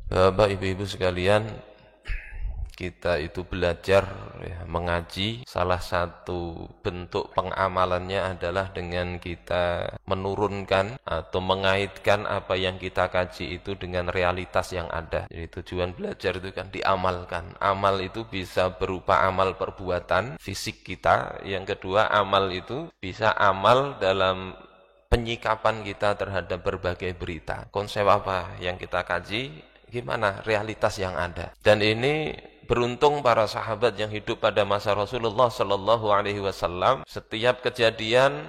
Bapak, ibu-ibu sekalian, kita itu belajar ya, mengaji. Salah satu bentuk pengamalannya adalah dengan kita menurunkan atau mengaitkan apa yang kita kaji itu dengan realitas yang ada. Jadi tujuan belajar itu kan diamalkan. Amal itu bisa berupa amal perbuatan fisik kita. Yang kedua, amal itu bisa amal dalam penyikapan kita terhadap berbagai berita. Konsep apa yang kita kaji, gimana realitas yang ada. Dan ini beruntung para sahabat yang hidup pada masa Rasulullah Sallallahu Alaihi Wasallam. Setiap kejadian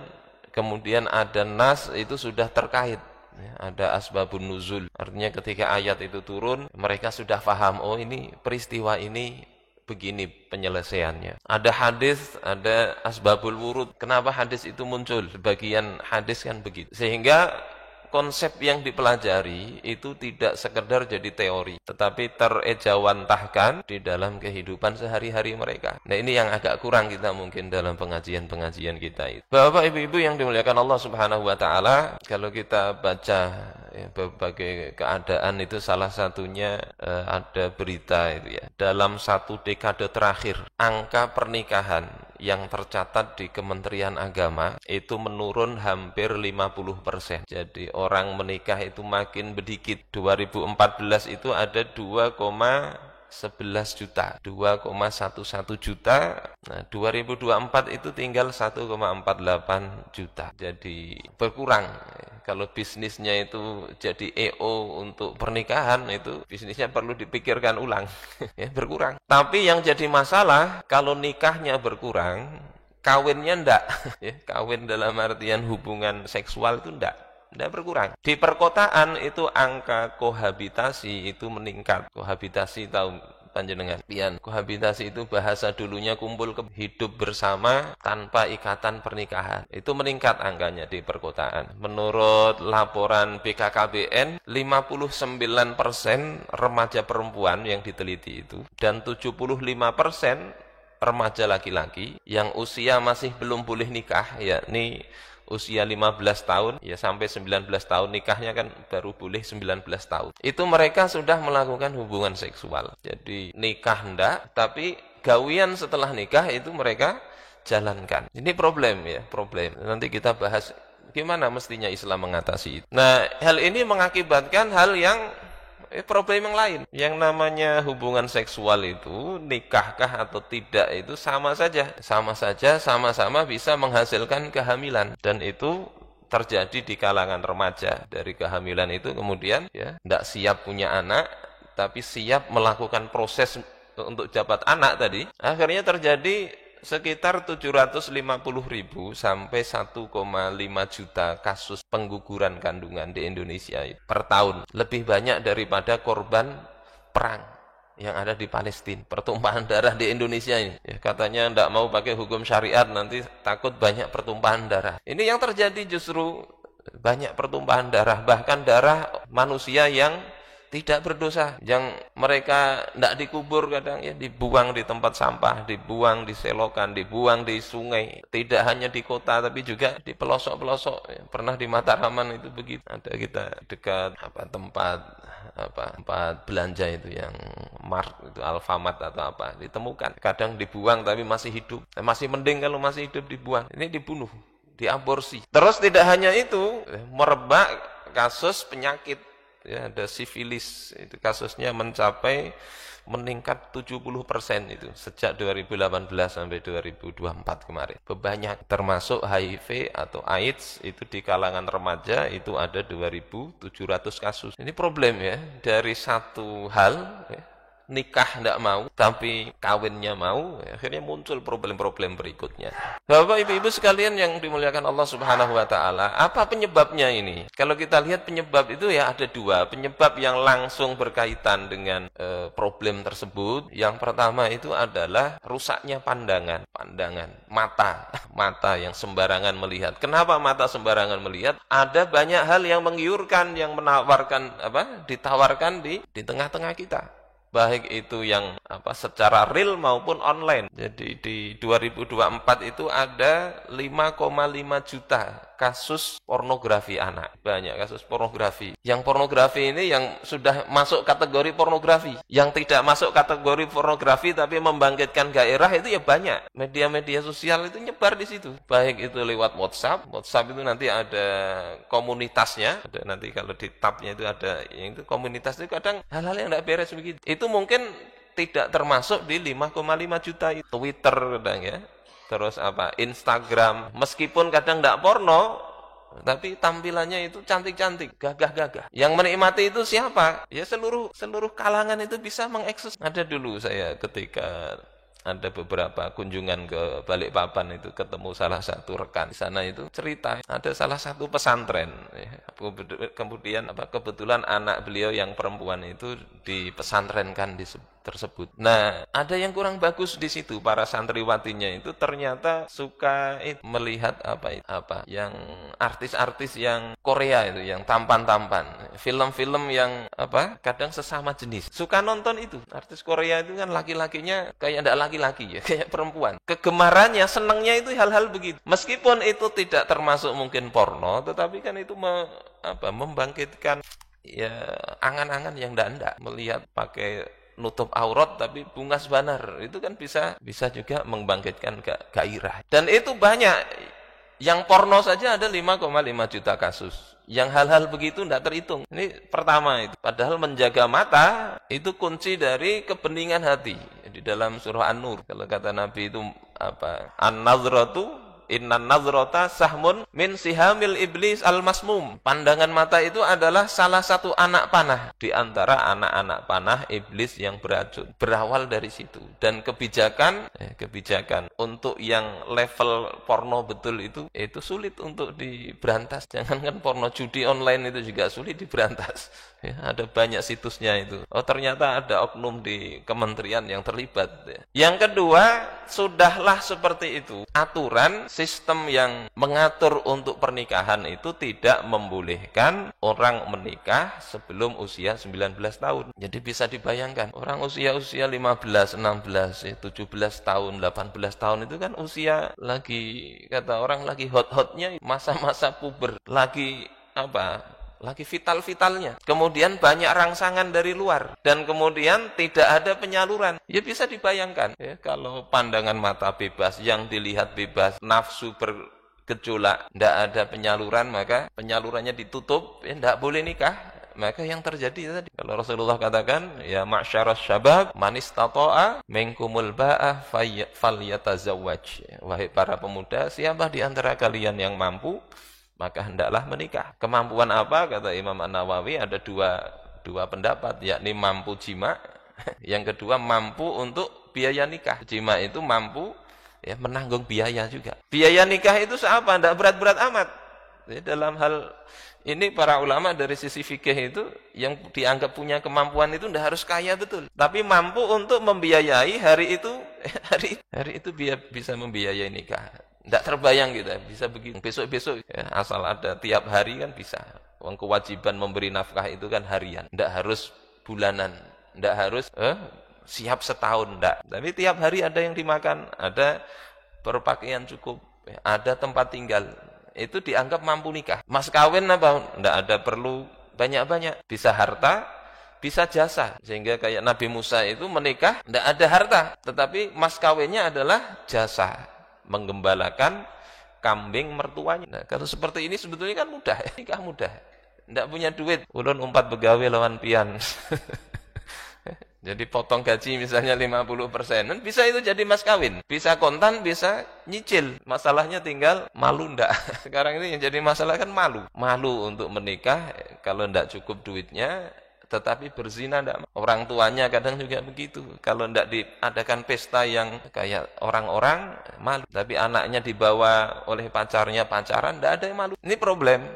kemudian ada nas itu sudah terkait. Ada asbabun nuzul. Artinya ketika ayat itu turun, mereka sudah paham, oh ini peristiwa ini begini penyelesaiannya. Ada hadis, ada asbabul wurud. Kenapa hadis itu muncul? Sebagian hadis kan begitu. Sehingga konsep yang dipelajari itu tidak sekedar jadi teori, tetapi terejawantahkan di dalam kehidupan sehari-hari mereka. Nah, ini yang agak kurang kita mungkin dalam pengajian-pengajian kita itu. Bapak, ibu-ibu yang dimuliakan Allah Subhanahu wa taala, kalau kita baca ya, berbagai keadaan itu salah satunya ada berita itu ya. Dalam satu dekade terakhir, angka pernikahan yang tercatat di Kementerian Agama itu menurun hampir 50%. Jadi orang menikah itu makin sedikit. 2014 itu ada 2,11 juta, 2,11 juta. Nah, 2024 itu tinggal 1,48 juta. Jadi berkurang. Kalau bisnisnya itu jadi EO untuk pernikahan, itu bisnisnya perlu dipikirkan ulang. Ya, berkurang. Tapi yang jadi masalah, kalau nikahnya berkurang, kawinnya enggak. Ya, kawin dalam artian hubungan seksual itu enggak berkurang. Di perkotaan itu angka kohabitasi itu meningkat. Kohabitasi tahu panjenengan? Pian, kohabitasi itu bahasa dulunya kumpul hidup bersama tanpa ikatan pernikahan. Itu meningkat angkanya di perkotaan. Menurut laporan BKKBN, 59% remaja perempuan yang diteliti itu dan 75% remaja laki-laki yang usia masih belum boleh nikah, yakni usia 15 tahun ya sampai 19 tahun, nikahnya kan baru boleh 19 tahun. Itu mereka sudah melakukan hubungan seksual. Jadi nikah enggak, tapi gawian setelah nikah itu mereka jalankan. Ini problem ya, problem. Nanti kita bahas gimana mestinya Islam mengatasi itu. Nah, hal ini mengakibatkan hal yang problem yang lain. Yang namanya hubungan seksual itu, nikahkah atau tidak itu sama saja. Sama-sama bisa menghasilkan kehamilan. Dan itu terjadi di kalangan remaja. Dari kehamilan itu kemudian ya tidak siap punya anak, tapi siap melakukan proses untuk dapat anak tadi. Akhirnya terjadi sekitar 750.000 sampai 1,5 juta kasus pengguguran kandungan di Indonesia per tahun. Lebih banyak daripada korban perang yang ada di Palestina. Pertumpahan darah di Indonesia ini. Ya, katanya tidak mau pakai hukum syariat, nanti takut banyak pertumpahan darah. Ini yang terjadi justru banyak pertumpahan darah. Bahkan darah manusia yang tidak berdosa, yang mereka tidak dikubur kadang ya, dibuang di tempat sampah, dibuang di selokan, dibuang di sungai. Tidak hanya di kota tapi juga di pelosok-pelosok ya. Pernah di Mataraman itu begitu. Ada kita dekat tempat belanja itu yang Mart itu, Alfamart atau apa, ditemukan. Kadang dibuang tapi masih hidup. Masih mending kalau masih hidup dibuang. Ini dibunuh, diaborsi. Terus tidak hanya itu, merebak kasus penyakit. Ya, ada sifilis, itu kasusnya meningkat 70% itu sejak 2018 sampai 2024 kemarin. Banyak, termasuk HIV atau AIDS itu di kalangan remaja itu ada 2.700 kasus. Ini problem ya, dari satu hal ya, nikah tidak mau, tapi kawinnya mau, akhirnya muncul problem-problem berikutnya. Bapak, ibu-ibu sekalian yang dimuliakan Allah Subhanahu wa taala, apa penyebabnya ini? Kalau kita lihat penyebab itu ya ada dua. Penyebab yang langsung berkaitan dengan problem tersebut. Yang pertama itu adalah rusaknya pandangan mata yang sembarangan melihat. Kenapa mata sembarangan melihat? Ada banyak hal yang menggiurkan, yang ditawarkan di tengah-tengah kita. Baik itu yang secara real maupun online. Jadi di 2024 itu ada 5,5 juta kasus pornografi anak. Banyak kasus pornografi. Yang pornografi ini yang sudah masuk kategori pornografi. Yang tidak masuk kategori pornografi tapi membangkitkan gairah itu ya banyak. Media-media sosial itu nyebar di situ. Baik itu lewat WhatsApp. WhatsApp itu nanti ada komunitasnya. Ada nanti kalau di tabnya itu ada yang itu komunitas itu kadang hal-hal yang tidak beres begitu. Itu mungkin tidak termasuk di 5,5 juta itu. Twitter kadang ya. Terus Instagram, meskipun kadang tidak porno, tapi tampilannya itu cantik-cantik, gagah-gagah. Yang menikmati itu siapa? Ya seluruh kalangan itu bisa mengakses. Ada dulu saya ketika ada beberapa kunjungan ke Balikpapan itu ketemu salah satu rekan di sana itu cerita ada salah satu pesantren. Kemudian kebetulan anak beliau yang perempuan itu dipesantrenkan di tersebut. Nah, ada yang kurang bagus di situ. Para santriwatinya itu ternyata suka melihat yang artis-artis yang Korea itu, yang tampan-tampan. Film-film yang kadang sesama jenis. Suka nonton itu. Artis Korea itu kan laki-lakinya kayak enggak laki-laki ya, kayak perempuan. Kegemarannya, senangnya itu hal-hal begitu. Meskipun itu tidak termasuk mungkin porno, tetapi kan itu membangkitkan ya angan-angan yang enggak melihat pakai nutup aurat tapi bungas banar itu kan bisa juga membangkitkan gairah. Dan itu banyak. Yang porno saja ada 5,5 juta kasus. Yang hal-hal begitu tidak terhitung. Ini pertama itu. Padahal menjaga mata itu kunci dari kebeningan hati. Di dalam surah An-Nur kalau kata Nabi itu An-nazratu innan nazrata sahmun min sihamil iblis al-masmum. Pandangan mata itu adalah salah satu anak panah di antara anak-anak panah iblis yang beracun. Berawal dari situ. Dan kebijakan untuk yang level porno betul itu sulit untuk diberantas. Jangankan porno, judi online itu juga sulit diberantas. Ya, ada banyak situsnya itu. Oh, ternyata ada oknum di kementerian yang terlibat. Ya. Yang kedua, sudahlah seperti itu. Aturan sistem yang mengatur untuk pernikahan itu tidak membolehkan orang menikah sebelum usia 19 tahun. Jadi bisa dibayangkan, orang usia 15, 16, 17 tahun, 18 tahun itu kan usia lagi, kata orang lagi hot-hotnya, masa-masa puber, lagi vital-vitalnya. Kemudian banyak rangsangan dari luar. Dan kemudian tidak ada penyaluran. Ya bisa dibayangkan. Ya, kalau pandangan mata bebas, yang dilihat bebas, nafsu bergejolak, tidak ada penyaluran, maka penyalurannya ditutup, ya tidak boleh nikah. Maka yang terjadi tadi. Kalau Rasulullah katakan, ya ma'syaras syabab, man istata'a minkumul ba'ah falyatazawwaj. Wahai para pemuda, siapa di antara kalian yang mampu, maka hendaklah menikah. Kemampuan apa? Kata Imam An-Nawawi ada dua pendapat, yakni mampu jima, yang kedua mampu untuk biaya nikah. Jima itu mampu ya menanggung biaya juga. Biaya nikah itu seapa? Tidak berat-berat amat. Ya, dalam hal ini para ulama dari sisi fikih itu yang dianggap punya kemampuan itu tidak harus kaya betul, tapi mampu untuk membiayai hari itu bisa membiayai nikah. Tidak terbayang kita bisa begini. Besok-besok ya, asal ada tiap hari kan bisa. Kewajiban memberi nafkah itu kan harian. Tidak harus bulanan. Tidak harus siap setahun. Tidak. Tapi tiap hari ada yang dimakan. Ada berpakaian cukup. Ya, ada tempat tinggal. Itu dianggap mampu nikah. Mas kawin apa? Tidak ada perlu banyak-banyak. Bisa harta, bisa jasa. Sehingga kayak Nabi Musa itu menikah, tidak ada harta. Tetapi mas kawinnya adalah jasa. Menggembalakan kambing mertuanya. Nah, kalau seperti ini sebetulnya kan mudah, nikah mudah. Tidak punya duit, ulun umpat begawe lawan pian. Jadi potong gaji misalnya 50%, bisa itu jadi mas kawin. Bisa kontan, bisa nyicil. Masalahnya tinggal malu ndak. Sekarang ini yang jadi masalah kan malu. Malu untuk menikah kalau ndak cukup duitnya. Tetapi berzina enggak. Orang tuanya kadang juga begitu. Kalau enggak diadakan pesta yang kayak orang-orang, malu. Tapi anaknya dibawa oleh pacarnya pacaran, enggak ada yang malu. Ini problem.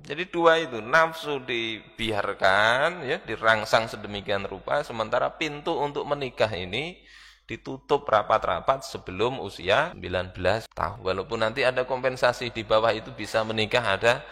Jadi dua itu, nafsu dibiarkan, ya, dirangsang sedemikian rupa, sementara pintu untuk menikah ini ditutup rapat-rapat sebelum usia 19 tahun. Walaupun nanti ada kompensasi di bawah itu bisa menikah, ada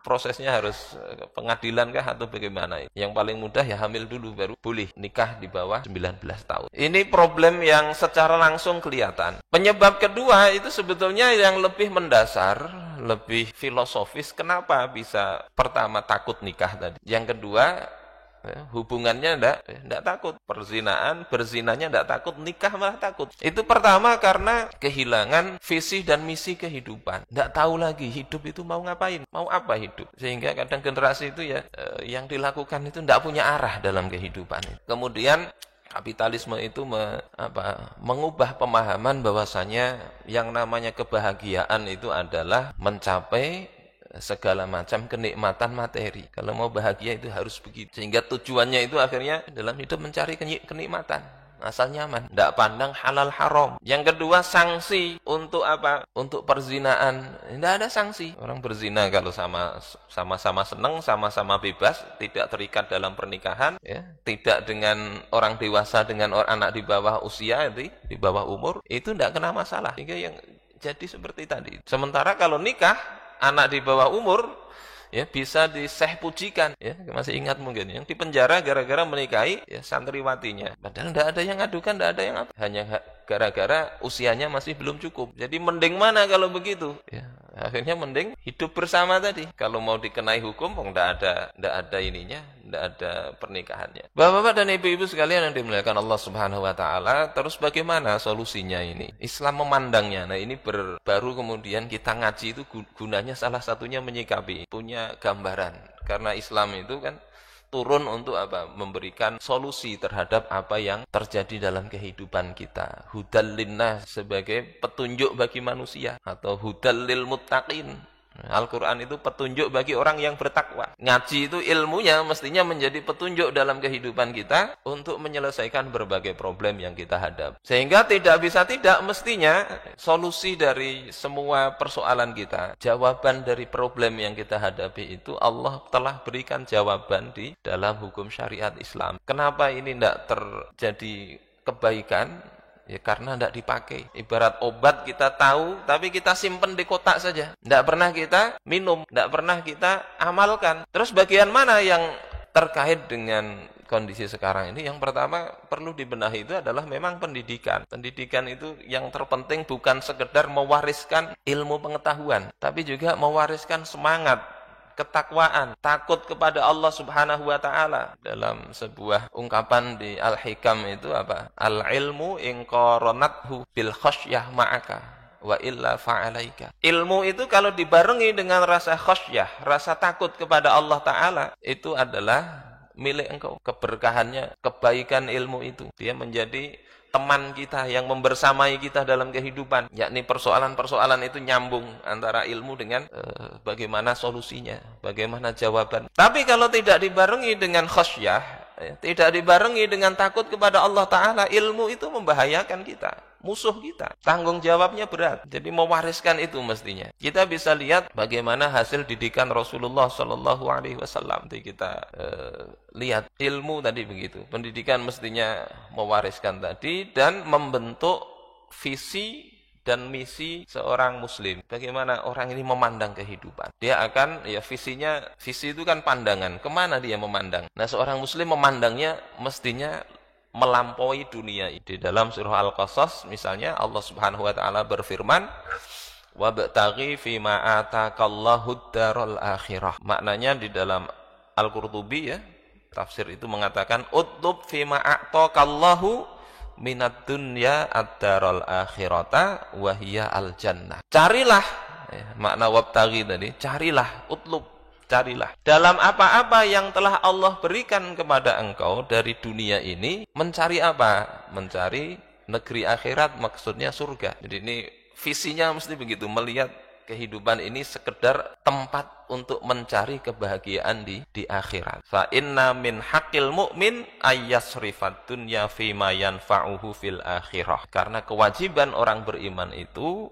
prosesnya harus pengadilan kah atau bagaimana? Yang paling mudah ya hamil dulu baru boleh nikah di bawah 19 tahun. Ini problem yang secara langsung kelihatan. Penyebab kedua itu sebetulnya yang lebih mendasar, lebih filosofis, kenapa bisa pertama takut nikah tadi. Yang kedua, hubungannya enggak takut. Berzinanya enggak takut, nikah malah takut. Itu pertama karena kehilangan visi dan misi kehidupan. Enggak tahu lagi hidup itu mau ngapain, mau apa hidup. Sehingga kadang generasi itu yang dilakukan itu enggak punya arah dalam kehidupan. Kemudian kapitalisme itu mengubah pemahaman bahwasanya yang namanya kebahagiaan itu adalah mencapai segala macam kenikmatan materi. Kalau mau bahagia itu harus begitu. Sehingga tujuannya itu akhirnya dalam hidup mencari kenikmatan. Asal nyaman. Tidak pandang halal haram. Yang kedua, sanksi untuk apa? Untuk perzinaan. Tidak ada sanksi. Orang berzina kalau sama-sama senang, sama-sama bebas, tidak terikat dalam pernikahan, ya, tidak dengan orang dewasa, dengan orang anak di bawah usia, di bawah umur, itu tidak kena masalah. Sehingga yang jadi seperti tadi. Sementara kalau nikah, anak di bawah umur ya bisa diseh pujikan, ya masih ingat mungkin yang dipenjara gara-gara menikahi ya santriwatinya, padahal tidak ada yang adukan, tidak ada yang apa, hanya gara-gara usianya masih belum cukup. Jadi mending mana kalau begitu, ya akhirnya mending hidup bersama tadi. Kalau mau dikenai hukum tidak ada ininya, tidak ada pernikahannya. Bapak-bapak dan ibu-ibu sekalian yang dimuliakan Allah Subhanahu wa taala, terus bagaimana solusinya ini? Islam memandangnya. Nah, ini baru kemudian kita ngaji itu gunanya salah satunya menyikapi, punya gambaran. Karena Islam itu kan turun untuk apa? Memberikan solusi terhadap apa yang terjadi dalam kehidupan kita. Hudal linnas sebagai petunjuk bagi manusia, atau hudal lil muttaqin. Al-Quran itu petunjuk bagi orang yang bertakwa. Ngaji itu ilmunya mestinya menjadi petunjuk dalam kehidupan kita untuk menyelesaikan berbagai problem yang kita hadapi. Sehingga tidak bisa tidak, mestinya solusi dari semua persoalan kita, jawaban dari problem yang kita hadapi itu Allah telah berikan jawaban di dalam hukum syariat Islam. Kenapa ini tidak terjadi kebaikan? Ya karena tidak dipakai. Ibarat obat kita tahu, tapi kita simpen di kotak saja. Tidak pernah kita minum, tidak pernah kita amalkan. Terus bagian mana yang terkait dengan kondisi sekarang ini? Yang pertama perlu dibenahi itu adalah memang pendidikan. Pendidikan itu yang terpenting bukan sekedar mewariskan ilmu pengetahuan, tapi juga mewariskan semangat, ketakwaan, takut kepada Allah Subhanahu wa taala. Dalam sebuah ungkapan di Al-Hikam itu apa? Al-ilmu in qaranathu bil khasyah ma'aka wa illa fa'alaika. Ilmu itu kalau dibarengi dengan rasa khasyah, rasa takut kepada Allah taala, itu adalah milik engkau. Keberkahannya, kebaikan ilmu itu, dia menjadi teman kita yang membersamai kita dalam kehidupan, yakni persoalan-persoalan itu nyambung antara ilmu dengan bagaimana solusinya, bagaimana jawaban. Tapi kalau tidak dibarengi dengan khasyah, tidak dibarengi dengan takut kepada Allah Ta'ala, ilmu itu membahayakan kita, musuh kita, tanggung jawabnya berat. Jadi mewariskan itu mestinya. Kita bisa lihat bagaimana hasil didikan Rasulullah SAW. Jadi kita lihat ilmu tadi begitu. Pendidikan mestinya mewariskan tadi dan membentuk visi dan misi seorang muslim. Bagaimana orang ini memandang kehidupan. Dia akan, visi itu kan pandangan. Kemana dia memandang? Nah, seorang muslim memandangnya mestinya melampaui dunia. Di dalam surah Al-Qasas misalnya Allah Subhanahu wa taala berfirman, "Wabtaghi fima ataqallahu ad-daral akhirah." Maknanya di dalam Al-Qurtubi tafsir itu mengatakan, "Utlub fima a'taqallahu minad dunya ad-daral akhirata wa hiya al-jannah." Carilah, makna wabtaghi tadi, carilah, utlub, carilah. Dalam apa-apa yang telah Allah berikan kepada engkau dari dunia ini, mencari apa? Mencari negeri akhirat, maksudnya surga. Jadi ini visinya mesti begitu, melihat kehidupan ini sekedar tempat untuk mencari kebahagiaan di akhirat. Fa inna min haqqil mu'min ayyasrifad dunya fima yanfa'uhu fil akhirah. Karena kewajiban orang beriman itu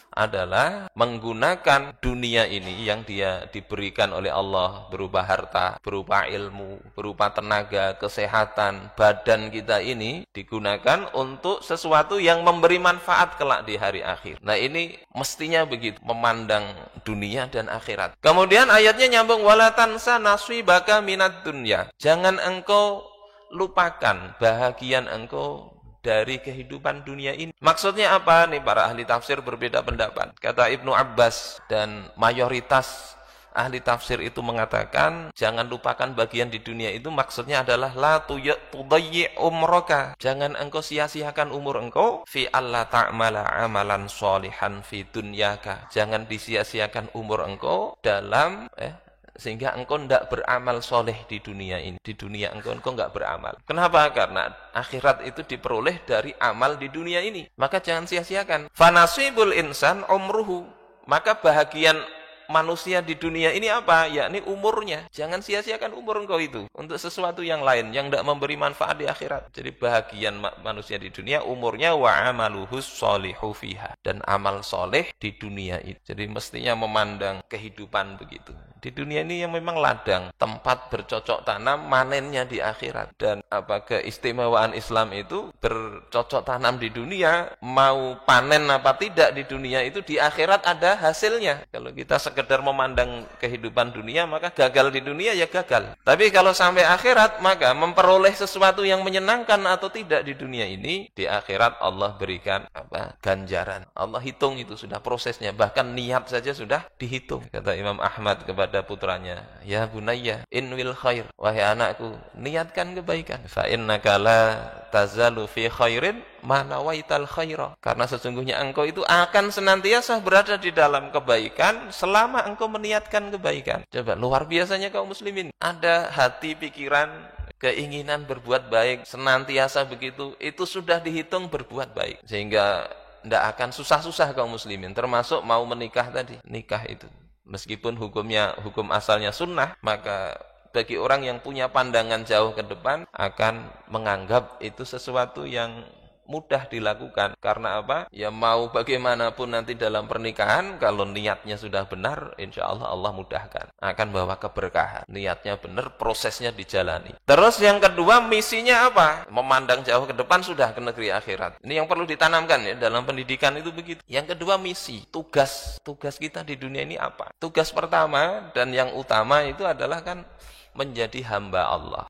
adalah menggunakan dunia ini yang dia diberikan oleh Allah berupa harta, berupa ilmu, berupa tenaga, kesehatan, badan kita ini digunakan untuk sesuatu yang memberi manfaat kelak di hari akhir. Nah, ini mestinya begitu, memandang dunia dan akhirat. Kemudian ayatnya nyambung, wala tansa nasibaka minad dunya. Jangan engkau lupakan bahagian engkau dari kehidupan dunia ini. Maksudnya apa? Nih para ahli tafsir berbeda pendapat. Kata Ibnu Abbas dan mayoritas ahli tafsir itu mengatakan, jangan lupakan bagian di dunia itu maksudnya adalah la tudayyi umraka. Jangan engkau sia-siakan umur engkau fi alla ta'mala amalan sholihan fi dunyaka. Jangan disia-siakan umur engkau dalam sehingga engkau tidak beramal soleh di dunia ini. Di dunia engkau tidak beramal. Kenapa? Karena akhirat itu diperoleh dari amal di dunia ini. Maka jangan sia-siakan. Fanasibul insan umruhu. Maka bahagian manusia di dunia ini apa? Yakni umurnya. Jangan sia-siakan umur engkau itu untuk sesuatu yang lain yang tidak memberi manfaat di akhirat. Jadi bahagian manusia di dunia umurnya wa amaluhus sholihu fiha. Dan amal soleh di dunia itu. Jadi mestinya memandang kehidupan begitu. Di dunia ini yang memang ladang, tempat bercocok tanam, manennya di akhirat. Dan keistimewaan Islam itu bercocok tanam di dunia, mau panen apa tidak di dunia itu di akhirat ada hasilnya. Kalau kita sekedar memandang kehidupan dunia, maka gagal di dunia ya gagal. Tapi kalau sampai akhirat, maka memperoleh sesuatu yang menyenangkan atau tidak di dunia ini, di akhirat Allah berikan ganjaran. Allah hitung itu sudah prosesnya, bahkan niat saja sudah dihitung. Kata Imam Ahmad kepada putranya, ya bunayya inwil khair, wahai anakku niatkan kebaikan, fa innaka la tazalu fi khairin ma nawaital khaira, karena sesungguhnya engkau itu akan senantiasa berada di dalam kebaikan selama engkau meniatkan kebaikan. Coba luar biasanya kaum muslimin, ada hati pikiran keinginan berbuat baik senantiasa begitu, itu sudah dihitung berbuat baik, sehingga tidak akan susah-susah kaum muslimin, termasuk mau menikah tadi, nikah itu meskipun hukum asalnya sunnah, maka bagi orang yang punya pandangan jauh ke depan akan menganggap itu sesuatu yang mudah dilakukan. Karena apa? Ya mau bagaimanapun nanti dalam pernikahan, kalau niatnya sudah benar, insya Allah Allah mudahkan. Akan bawa keberkahan. Niatnya benar, prosesnya dijalani. Terus yang kedua, misinya apa? Memandang jauh ke depan sudah ke negeri akhirat. Ini yang perlu ditanamkan ya, dalam pendidikan itu begitu. Yang kedua, misi, tugas. Tugas kita di dunia ini apa? Tugas pertama dan yang utama itu adalah kan menjadi hamba Allah.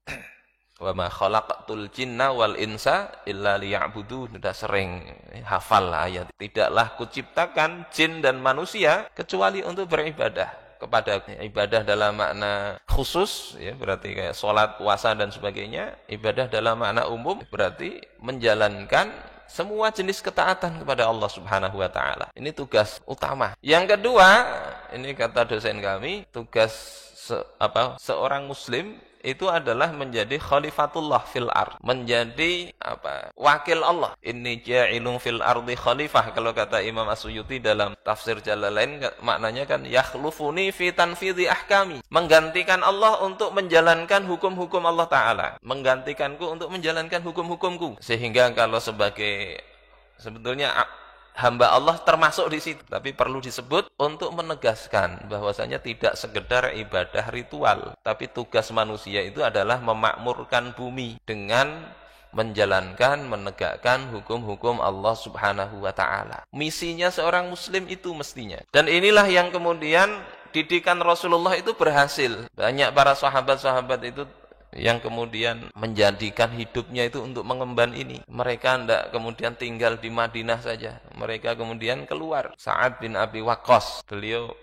Wa ma khalaqatul jinna wal insa illa liya'budun. Sudah sering hafal ayat. Tidaklah kuciptakan jin dan manusia kecuali untuk beribadah kepada. Ibadah dalam makna khusus ya, berarti kayak sholat, puasa dan sebagainya. Ibadah dalam makna umum berarti menjalankan semua jenis ketaatan kepada Allah Subhanahu wa taala. Ini tugas utama. Yang kedua, ini kata dosen kami, tugas seorang muslim itu adalah menjadi khalifatullah fil ard, menjadi wakil Allah. Inni ja'ilun fil ardi khalifah, kalau kata Imam As-Suyuti dalam tafsir Jalalain, maknanya kan yakhlufuni fi tanfidhi ahkami, menggantikan Allah untuk menjalankan hukum-hukum Allah taala, menggantikanku untuk menjalankan hukum-hukumku. Sehingga kalau sebetulnya hamba Allah termasuk di situ, tapi perlu disebut untuk menegaskan bahwasanya tidak sekedar ibadah ritual, tapi tugas manusia itu adalah memakmurkan bumi dengan menjalankan, menegakkan hukum-hukum Allah Subhanahu wa taala. Misinya seorang muslim itu mestinya. Dan inilah yang kemudian didikan Rasulullah itu berhasil. Banyak para sahabat-sahabat itu yang kemudian menjadikan hidupnya itu untuk mengemban ini. Mereka tidak kemudian tinggal di Madinah saja. Mereka kemudian keluar. Sa'ad bin Abi Waqqas, beliau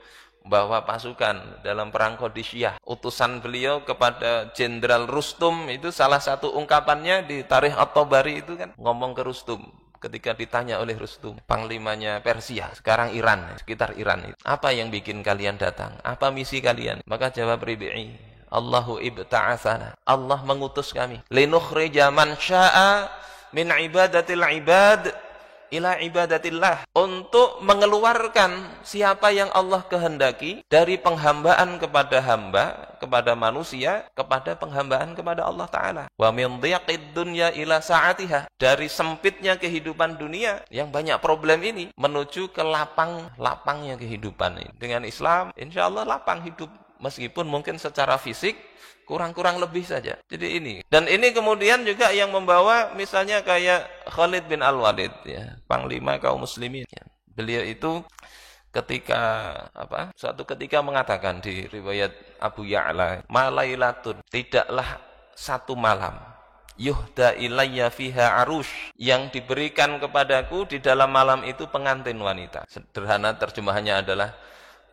bawa pasukan dalam perang Qadisiyah. Utusan beliau kepada Jenderal Rustum, itu salah satu ungkapannya di Tarikh At-Tabari itu kan, ngomong ke Rustum. Ketika ditanya oleh Rustum, panglimanya Persia, sekarang Iran, sekitar Iran itu, apa yang bikin kalian datang? Apa misi kalian? Maka jawab Ribi'i, Allahu ibta'atsana, Allah mengutus kami, linukhrija man syaa min ibadatil ibad ila ibadatillah, untuk mengeluarkan siapa yang Allah kehendaki dari penghambaan kepada hamba, kepada manusia, kepada penghambaan kepada Allah taala. Wa min dhiqid dunya ila sa'atiha, dari sempitnya kehidupan dunia yang banyak problem ini menuju ke lapangnya kehidupan ini. Dengan Islam insyaallah lapang hidup, meskipun mungkin secara fisik kurang-kurang lebih saja. Jadi ini. Dan ini kemudian juga yang membawa misalnya kayak Khalid bin Al-Walid ya, panglima kaum muslimin ya. Beliau itu suatu ketika mengatakan di riwayat Abu Ya'la, malailatun, tidaklah satu malam yuhda ilayya fiha arush, yang diberikan kepadaku di dalam malam itu pengantin wanita. Sederhana terjemahannya adalah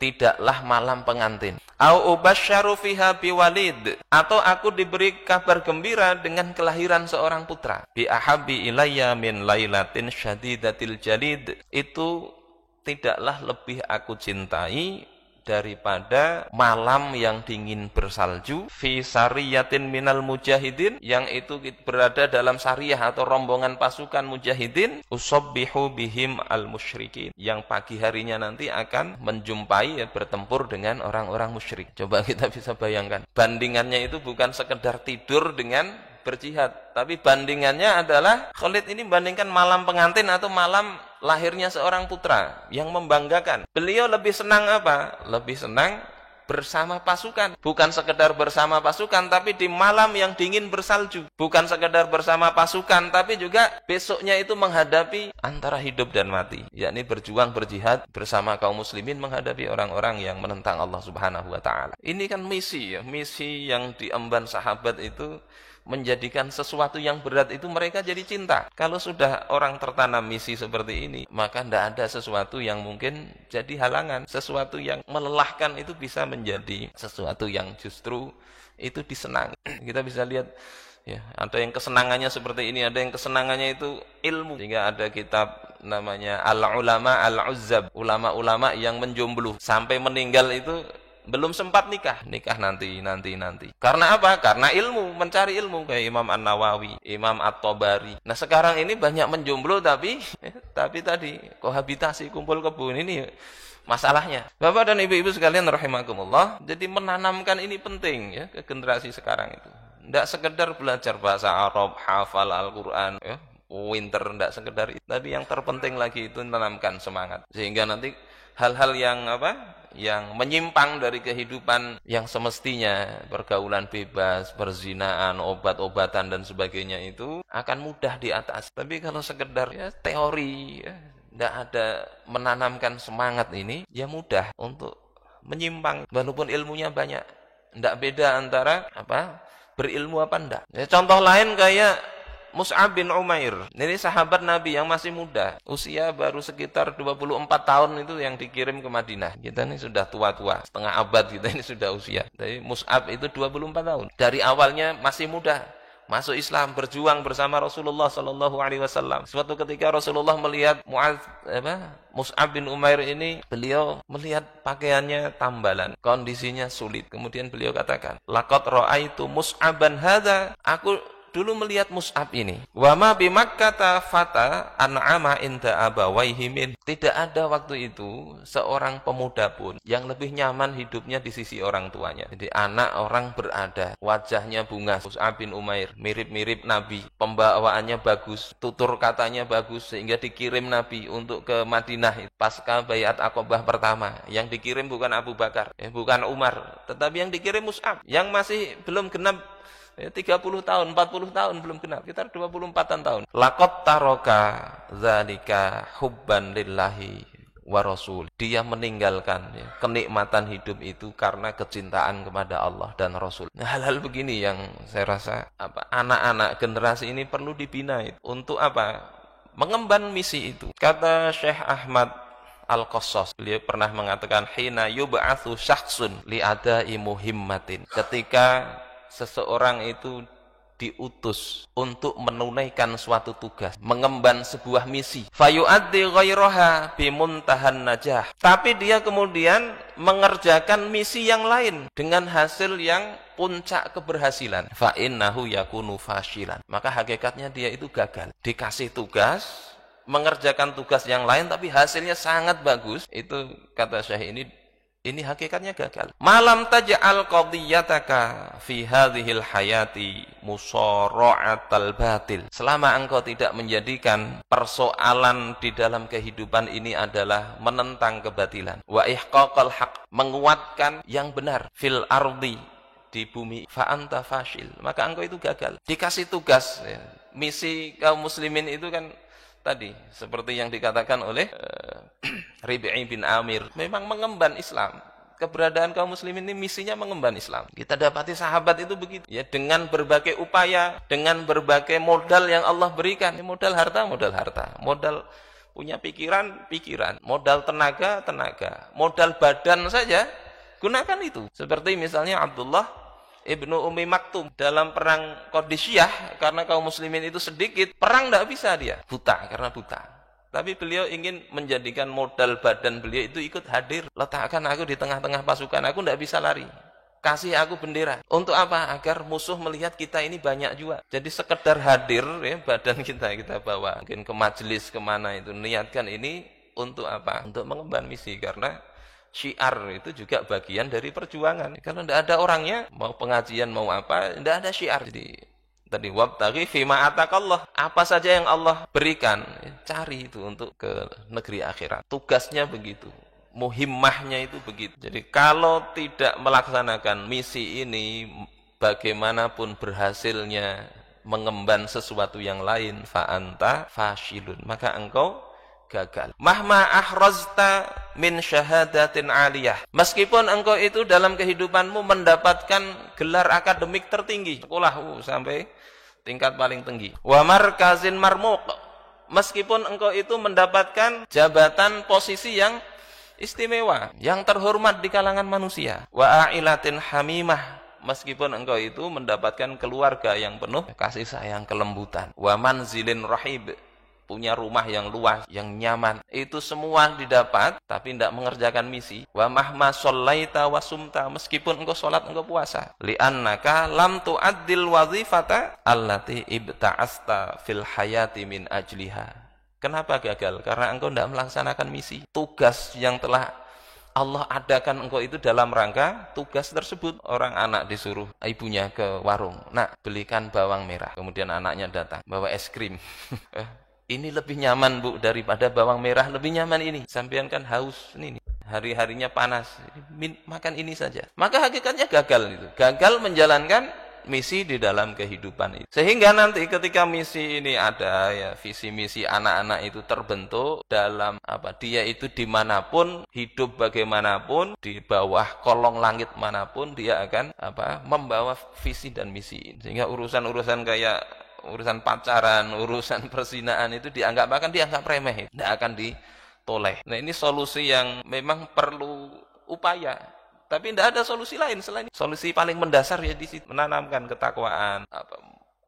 tidaklah malam pengantin. Au ubasyaru fiha biwalid, atau aku diberi kabar gembira dengan kelahiran seorang putra. Bi ahabbi ilayya min lailatin syadidatil jalid, itu tidaklah lebih aku cintai daripada malam yang dingin bersalju. Fi sariyatin minal mujahidin, yang itu berada dalam sariyah atau rombongan pasukan mujahidin. Usabbihu bihim al musyrikin, yang pagi harinya nanti akan menjumpai, bertempur dengan orang-orang musyrik. Coba kita bisa bayangkan, bandingannya itu bukan sekedar tidur dengan berjihad, tapi bandingannya adalah Khalid ini bandingkan malam pengantin atau malam lahirnya seorang putra yang membanggakan. Beliau lebih senang apa? Lebih senang bersama pasukan. Bukan sekedar bersama pasukan, tapi di malam yang dingin bersalju. Bukan sekedar bersama pasukan, tapi juga besoknya itu menghadapi antara hidup dan mati, yakni berjuang berjihad bersama kaum muslimin menghadapi orang-orang yang menentang Allah Subhanahu wa taala. Ini kan misi ya, misi yang diemban sahabat itu menjadikan sesuatu yang berat itu mereka jadi cinta. Kalau sudah orang tertanam misi seperti ini, maka tidak ada sesuatu yang mungkin jadi halangan. Sesuatu yang melelahkan itu bisa menjadi sesuatu yang justru itu disenangi. Kita bisa lihat ya, ada yang kesenangannya seperti ini, ada yang kesenangannya itu ilmu. Sehingga ada kitab namanya Al-Ulama Al-Uzzab, ulama-ulama yang menjomblo sampai meninggal itu belum sempat nikah nanti. Karena apa? Karena ilmu, mencari ilmu, kayak Imam An-Nawawi, Imam At-Tabari. Nah sekarang ini banyak menjomblo tapi tadi kohabitasi, kumpul kebun, ini masalahnya. Bapak dan ibu-ibu sekalian rahimakumullah, jadi menanamkan ini penting ya ke generasi sekarang itu. Tidak sekedar belajar bahasa Arab, hafal Al-Quran ya, winter, tidak sekedar itu. Tapi yang terpenting lagi itu menanamkan semangat, sehingga nanti hal-hal yang menyimpang dari kehidupan yang semestinya, pergaulan bebas, perzinaan, obat-obatan dan sebagainya itu akan mudah diatasi. Tapi kalau sekedar ya, teori ya, tidak ada menanamkan semangat ini, ya mudah untuk menyimpang walaupun ilmunya banyak. Tidak beda antara berilmu apa enggak. Ya, contoh lain kayak Mus'ab bin Umair. Ini sahabat Nabi yang masih muda. Usia baru sekitar 24 tahun itu yang dikirim ke Madinah. Kita ini sudah tua-tua. Setengah abad kita ini sudah usia. Jadi Mus'ab itu 24 tahun. Dari awalnya masih muda. Masuk Islam, berjuang bersama Rasulullah SAW. Suatu ketika Rasulullah melihat Mus'ab bin Umair ini, beliau melihat pakaiannya tambalan, kondisinya sulit. Kemudian beliau katakan, laqad ra'aitu Mus'aban hadza, aku dulu melihat Mus'ab ini. Wa ma bi Makkah fata an'ama inda abawaihi min. Tidak ada waktu itu seorang pemuda pun yang lebih nyaman hidupnya di sisi orang tuanya. Jadi anak orang berada, wajahnya bunga. Mus'ab bin Umair mirip-mirip Nabi, pembawaannya bagus, tutur katanya bagus, sehingga dikirim Nabi untuk ke Madinah pasca Baiat Aqabah pertama. Yang dikirim bukan Abu Bakar, bukan Umar, tetapi yang dikirim Mus'ab yang masih belum genap 30 tahun, 40 tahun belum genap, sekitar 24-an tahun. Laqad taraka dzalika hubban lillahi wa rasul. Dia meninggalkan kenikmatan hidup itu karena kecintaan kepada Allah dan Rasul. Nah, hal-hal begini yang saya rasa anak-anak generasi ini perlu dibina untuk mengemban misi itu. Kata Syekh Ahmad Al-Qassas, beliau pernah mengatakan hina yub'atsu syakhsun li'ada'i muhimmatin. Ketika seseorang itu diutus untuk menunaikan suatu tugas, mengemban sebuah misi, fayu'addi ghairaha bimuntahan najah, tapi dia kemudian mengerjakan misi yang lain dengan hasil yang puncak keberhasilan, fa innahu yakunu fashilan, maka hakikatnya dia itu gagal. Dikasih tugas, mengerjakan tugas yang lain tapi hasilnya sangat bagus, itu kata Syekh ini hakikatnya gagal. Malam taj'al qadiyataka fi hadhil hayati musara'atal batil. Selama engkau tidak menjadikan persoalan di dalam kehidupan ini adalah menentang kebatilan, wa ihqaqal haq, menguatkan yang benar, fil ardi, di bumi, fa anta fashil, maka engkau itu gagal. Dikasih tugas misi kaum muslimin itu kan tadi seperti yang dikatakan oleh Rib'i bin Amir, memang mengemban Islam. keberadaan kaum muslimin ini misinya mengemban Islam. Kita dapati sahabat itu begitu. Ya, dengan berbagai upaya, dengan berbagai modal yang Allah berikan. Ya, modal harta, modal punya pikiran, modal tenaga, modal badan saja, gunakan itu. Seperti misalnya Abdullah Ibnu Ummi Maktum dalam perang Qadisiyah, karena kaum muslimin itu sedikit, perang tidak bisa dia, karena buta. Tapi beliau ingin menjadikan modal badan beliau itu ikut hadir. Letakkan aku di tengah-tengah pasukan, aku tidak bisa lari. Kasih aku bendera. Untuk apa? Agar musuh melihat kita ini banyak juga. Jadi sekedar hadir, ya, badan kita bawa. Mungkin ke majelis, kemana itu. Niatkan ini untuk apa? Untuk mengemban misi. Karena syiar itu juga bagian dari perjuangan. Kalau tidak ada orangnya, mau pengajian, mau apa, tidak ada syiar. Jadi tadi wabtaghi fima atakallah, apa saja yang Allah berikan, cari itu untuk ke negeri akhirat. Tugasnya begitu. Muhimmahnya itu begitu. Jadi kalau tidak melaksanakan misi ini, bagaimanapun berhasilnya mengemban sesuatu yang lain, fa'anta fashilun, maka engkau gagal. Mahma ahrazta min syahadatin aliyah, meskipun engkau itu dalam kehidupanmu mendapatkan gelar akademik tertinggi, sekolah sampai tingkat paling tinggi, wa markazin marmuq, meskipun engkau itu mendapatkan jabatan posisi yang istimewa, yang terhormat di kalangan manusia, wa ailatin hamimah, meskipun engkau itu mendapatkan keluarga yang penuh kasih sayang, kelembutan, wa manzilin rahib, punya rumah yang luas, yang nyaman, itu semua didapat tapi tidak mengerjakan misi. Wa mahma shallaita wa sumta, meskipun engkau salat, engkau puasa, li'annaka lam tu'addil wazifata allati ibta'asta fil hayati min ajliha. Kenapa gagal? Karena engkau tidak melaksanakan misi. Tugas yang telah Allah adakan engkau itu dalam rangka tugas tersebut. Orang anak disuruh ibunya ke warung, nak belikan bawang merah. Kemudian anaknya datang, bawa es krim. Ini lebih nyaman bu daripada bawang merah, lebih nyaman ini. Sampean kan haus ini. Hari-harinya panas, makan ini saja. Maka hakikatnya gagal itu. Gagal menjalankan misi di dalam kehidupan itu. Sehingga nanti ketika misi ini ada, ya, visi misi anak-anak itu terbentuk dalam apa? Dia itu dimanapun, hidup bagaimanapun, di bawah kolong langit manapun, dia akan apa? Membawa visi dan misi. Sehingga urusan-urusan kayak urusan pacaran, urusan perzinaan itu dianggap remeh, tidak akan ditoleh. Nah, ini solusi yang memang perlu upaya. Tapi tidak ada solusi lain selain ini. Solusi paling mendasar ya di situ, menanamkan ketakwaan,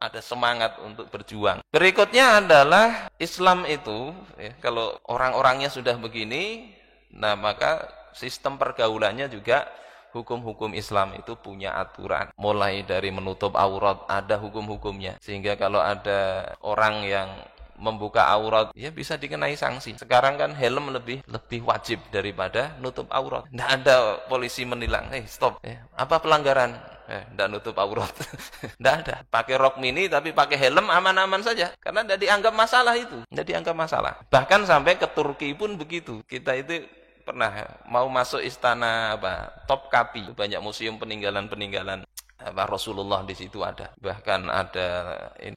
ada semangat untuk berjuang. Berikutnya adalah Islam itu, ya, kalau orang-orangnya sudah begini, nah maka sistem pergaulannya juga, hukum-hukum Islam itu punya aturan. Mulai dari menutup aurat ada hukum-hukumnya. Sehingga kalau ada orang yang membuka aurat, ya bisa dikenai sanksi. Sekarang kan helm lebih wajib daripada nutup aurat. Tidak ada polisi menilang, stop, apa pelanggaran? Tidak nutup aurat. Tidak ada. Pakai rok mini tapi pakai helm aman-aman saja. Karena tidak dianggap masalah itu. Tidak dianggap masalah. Bahkan sampai ke Turki pun begitu. Kita itu pernah mau masuk istana Topkapi, banyak museum peninggalan Rasulullah di situ ada. Bahkan ada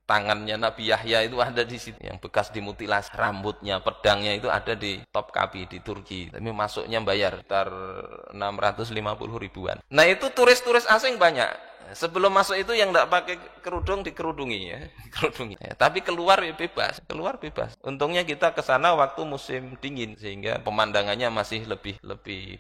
tangannya Nabi Yahya itu ada di situ, yang bekas dimutilasi, rambutnya, pedangnya itu ada di Topkapi di Turki. Tapi masuknya bayar sekitar 650 ribuan. Nah, itu turis-turis asing banyak. Sebelum masuk itu yang tidak pakai kerudung dikerudungi, ya. Tapi keluar ya bebas, Untungnya kita ke sana waktu musim dingin sehingga pemandangannya masih lebih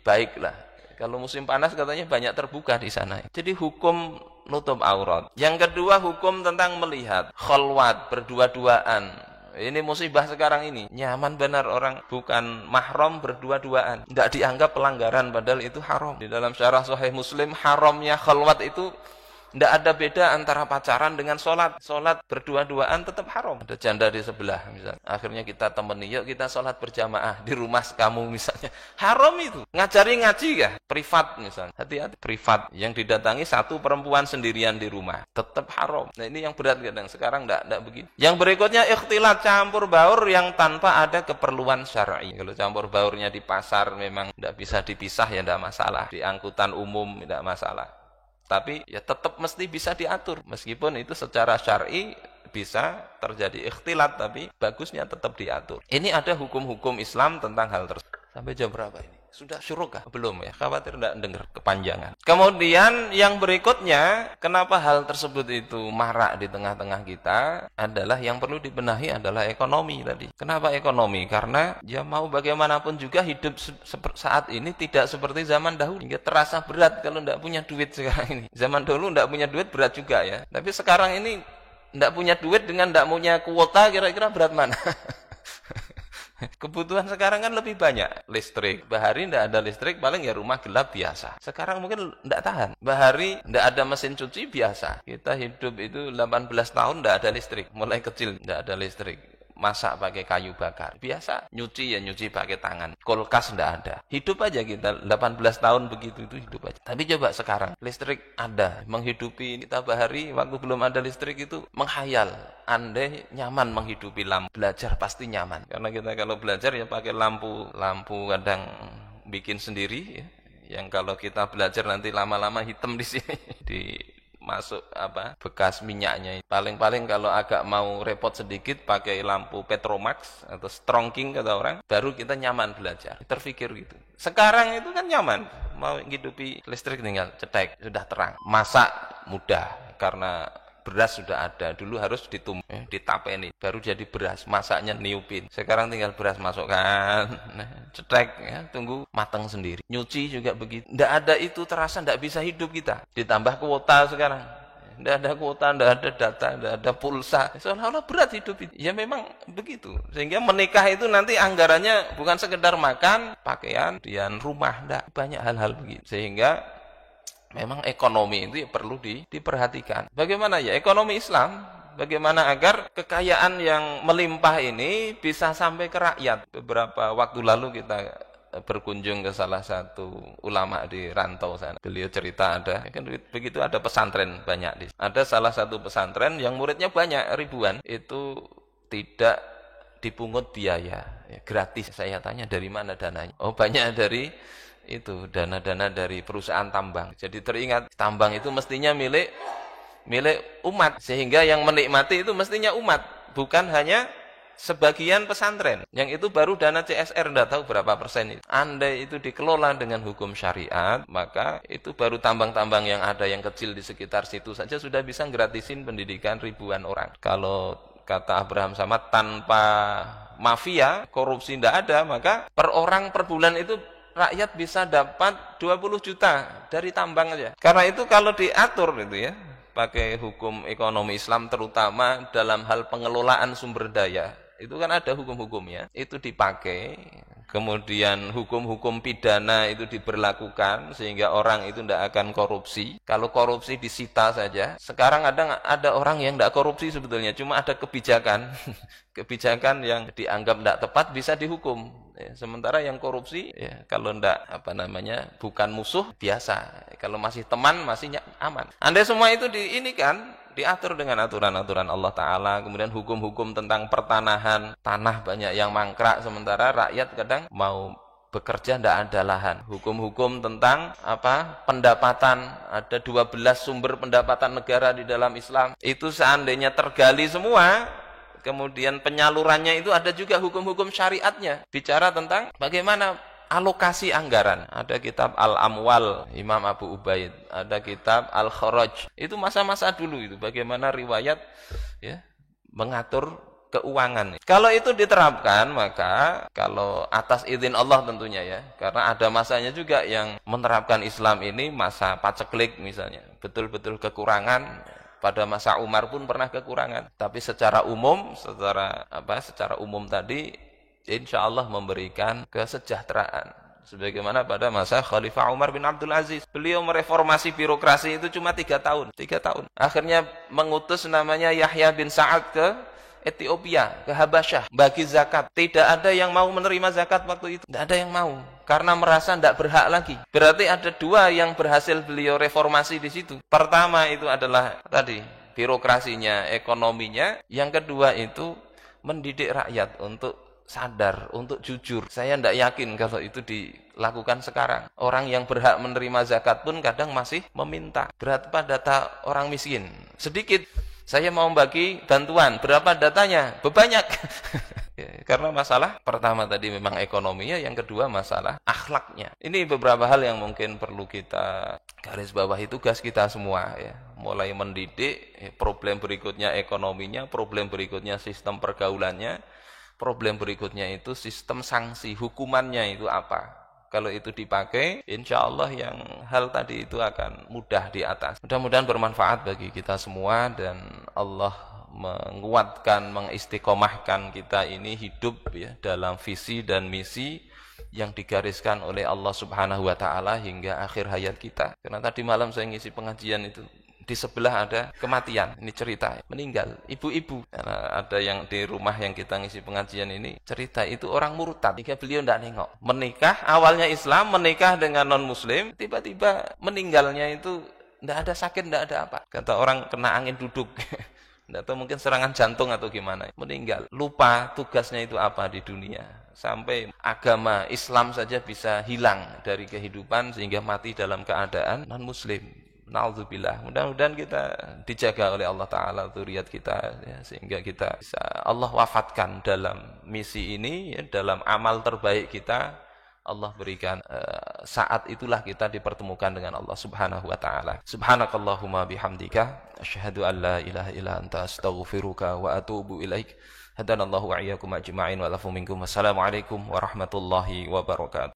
baik lah. Kalau musim panas katanya banyak terbuka di sana. Jadi hukum nutup aurat. Yang kedua, hukum tentang melihat, khalwat, berdua-duaan. Ini musibah sekarang ini. Nyaman benar orang bukan mahram berdua-duaan. Tidak dianggap pelanggaran padahal itu haram. Di dalam syarah Sahih Muslim, haramnya khalwat itu tidak ada beda antara pacaran dengan sholat. Sholat berdua-duaan tetap haram. Ada janda di sebelah misalnya. Akhirnya kita temani, yuk kita sholat berjamaah di rumah kamu misalnya. Haram itu. Ngajari ngaji ya? Privat misalnya. Hati-hati. Privat. Yang didatangi satu perempuan sendirian di rumah. Tetap haram. Nah, ini yang berat kadang. Sekarang tidak begitu. Yang berikutnya ikhtilat, campur baur yang tanpa ada keperluan syar'i. Kalau campur baurnya di pasar memang tidak bisa dipisah ya tidak masalah. Di angkutan umum tidak masalah. Tapi ya tetap mesti bisa diatur. Meskipun itu secara syar'i bisa terjadi ikhtilat, tapi bagusnya tetap diatur. Ini ada hukum-hukum Islam tentang hal tersebut. Sampai jam berapa ini? Sudah syurga? Belum ya, khawatir tidak dengar kepanjangan. Kemudian yang berikutnya, kenapa hal tersebut itu marak di tengah-tengah kita adalah yang perlu dibenahi adalah ekonomi tadi. Kenapa ekonomi? Karena ya mau bagaimanapun juga hidup saat ini tidak seperti zaman dahulu. Hingga terasa berat kalau tidak punya duit sekarang ini. Zaman dulu tidak punya duit berat juga ya. Tapi sekarang ini tidak punya duit dengan tidak punya kuota, kira-kira berat mana? Kebutuhan sekarang kan lebih banyak. Listrik, bahari tidak ada listrik, paling ya rumah gelap biasa. Sekarang mungkin tidak tahan. Bahari tidak ada mesin cuci biasa. Kita hidup itu 18 tahun tidak ada listrik. Mulai kecil tidak ada listrik. Masak pakai kayu bakar. Biasa. Nyuci ya nyuci pakai tangan. Kulkas tidak ada. Hidup aja kita 18 tahun begitu itu hidup aja. Tapi coba sekarang listrik ada. Menghidupi kita bahari waktu belum ada listrik itu menghayal. Andai nyaman menghidupi lampu. Belajar pasti nyaman. Karena kita kalau belajar ya pakai lampu. Lampu kadang bikin sendiri ya. Yang kalau kita belajar nanti lama-lama hitam di sini. Masuk bekas minyaknya. Paling-paling kalau agak mau repot sedikit pakai lampu Petromax atau Strong King kata orang, baru kita nyaman belajar. Terfikir gitu. Sekarang itu kan nyaman. Mau hidupi listrik tinggal cetek, sudah terang. Masak mudah karena beras sudah ada. Dulu harus ditapeni baru jadi beras. Masaknya niupin. Sekarang tinggal beras masukkan, cetek ya, tunggu matang sendiri. Nyuci juga begitu. Tidak ada itu terasa tidak bisa hidup kita. Ditambah kuota sekarang. Tidak ada kuota, tidak ada data, tidak ada pulsa. Seolah-olah berat hidup itu. Ya memang begitu. Sehingga menikah itu nanti anggarannya bukan sekedar makan, pakaian, dan rumah. Tidak. Banyak hal-hal begitu. Sehingga memang ekonomi itu perlu diperhatikan. Bagaimana ya ekonomi Islam? Bagaimana agar kekayaan yang melimpah ini bisa sampai ke rakyat? Beberapa waktu lalu kita berkunjung ke salah satu ulama di rantau sana. Beliau cerita begitu ada pesantren banyak. Ada salah satu pesantren yang muridnya banyak, ribuan. Itu tidak dipungut biaya, ya, gratis. Saya tanya dari mana dananya? Oh banyak dari itu dana-dana dari perusahaan tambang. Jadi teringat tambang itu mestinya milik umat, sehingga yang menikmati itu mestinya umat, bukan hanya sebagian pesantren. Yang itu baru dana CSR, tidak tahu berapa persen itu. Andai itu dikelola dengan hukum syariat, maka itu baru tambang-tambang yang ada yang kecil di sekitar situ saja sudah bisa gratisin pendidikan ribuan orang. Kalau kata Abraham Samad, tanpa mafia, korupsi tidak ada, maka per orang per bulan itu rakyat bisa dapat 20 juta dari tambang aja. Karena itu kalau diatur itu ya, pakai hukum ekonomi Islam terutama dalam hal pengelolaan sumber daya, itu kan ada hukum-hukumnya, itu dipakai. Kemudian hukum-hukum pidana itu diberlakukan sehingga orang itu tidak akan korupsi. Kalau korupsi disita saja. Sekarang ada orang yang tidak korupsi sebetulnya, cuma ada kebijakan kebijakan yang dianggap tidak tepat bisa dihukum. Ya, sementara yang korupsi ya kalau tidak bukan musuh biasa. Kalau masih teman masih aman. Andai semua itu diatur dengan aturan-aturan Allah Ta'ala, kemudian hukum-hukum tentang pertanahan, tanah banyak yang mangkrak, sementara rakyat kadang mau bekerja tidak ada lahan. Hukum-hukum tentang pendapatan, ada 12 sumber pendapatan negara di dalam Islam. Itu seandainya tergali semua, kemudian penyalurannya itu ada juga hukum-hukum syariatnya. Bicara tentang bagaimana alokasi anggaran. Ada kitab Al-Amwal Imam Abu Ubaid, ada kitab Al-Kharaj. Itu masa-masa dulu itu bagaimana riwayat ya mengatur keuangan. Kalau itu diterapkan, maka kalau atas izin Allah tentunya ya, karena ada masanya juga yang menerapkan Islam ini masa paceklik misalnya, betul-betul kekurangan. Pada masa Umar pun pernah kekurangan, tapi secara umum tadi insya Allah memberikan kesejahteraan. Sebagaimana pada masa Khalifah Umar bin Abdul Aziz, beliau mereformasi birokrasi itu cuma 3 tahun. Akhirnya mengutus namanya Yahya bin Sa'ad ke Ethiopia, ke Habasyah, bagi zakat. Tidak ada yang mau menerima zakat waktu itu. Tidak ada yang mau, karena merasa tidak berhak lagi. Berarti ada 2 yang berhasil beliau reformasi di situ. Pertama itu adalah birokrasinya, ekonominya. Yang kedua itu mendidik rakyat untuk sadar, untuk jujur. Saya tidak yakin kalau itu dilakukan sekarang. Orang yang berhak menerima zakat pun kadang masih meminta. Berapa data orang miskin? Sedikit. Saya mau bagi bantuan. Berapa datanya? Banyak. Karena masalah pertama tadi memang ekonominya, yang kedua masalah akhlaknya. Ini beberapa hal yang mungkin perlu kita garis bawahi, tugas kita semua ya. Mulai mendidik, problem berikutnya ekonominya, problem berikutnya sistem pergaulannya, problem berikutnya itu sistem sanksi, hukumannya itu apa. Kalau itu dipakai, insya Allah yang hal tadi itu akan mudah di atas. Mudah-mudahan bermanfaat bagi kita semua dan Allah menguatkan, mengistiqomahkan kita ini hidup ya dalam visi dan misi yang digariskan oleh Allah Subhanahu wa taala hingga akhir hayat kita. Karena tadi malam saya ngisi pengajian itu, di sebelah ada kematian, ini cerita meninggal ibu-ibu. Karena ada yang di rumah yang kita ngisi pengajian ini cerita itu orang murtad, jika beliau tidak nengok, menikah awalnya Islam, menikah dengan non muslim, tiba-tiba meninggalnya itu tidak ada sakit, tidak ada apa, kata orang kena angin duduk atau mungkin serangan jantung atau gimana, meninggal, lupa tugasnya itu apa di dunia, sampai agama Islam saja bisa hilang dari kehidupan sehingga mati dalam keadaan non muslim. Na'udzubillah. Mudah-mudahan kita dijaga oleh Allah Ta'ala dzurriyyat kita ya, sehingga kita bisa Allah wafatkan dalam misi ini ya, dalam amal terbaik kita Allah berikan, saat itulah kita dipertemukan dengan Allah Subhanahu wa taala. Subhanakallahumma bihamdika asyhadu an la ilaha illa anta astaghfiruka wa atubu ilaik. Hadanallahu wa iyyakum ajma'in wa lafu minkum. Wassalamualaikum warahmatullahi wabarakatuh.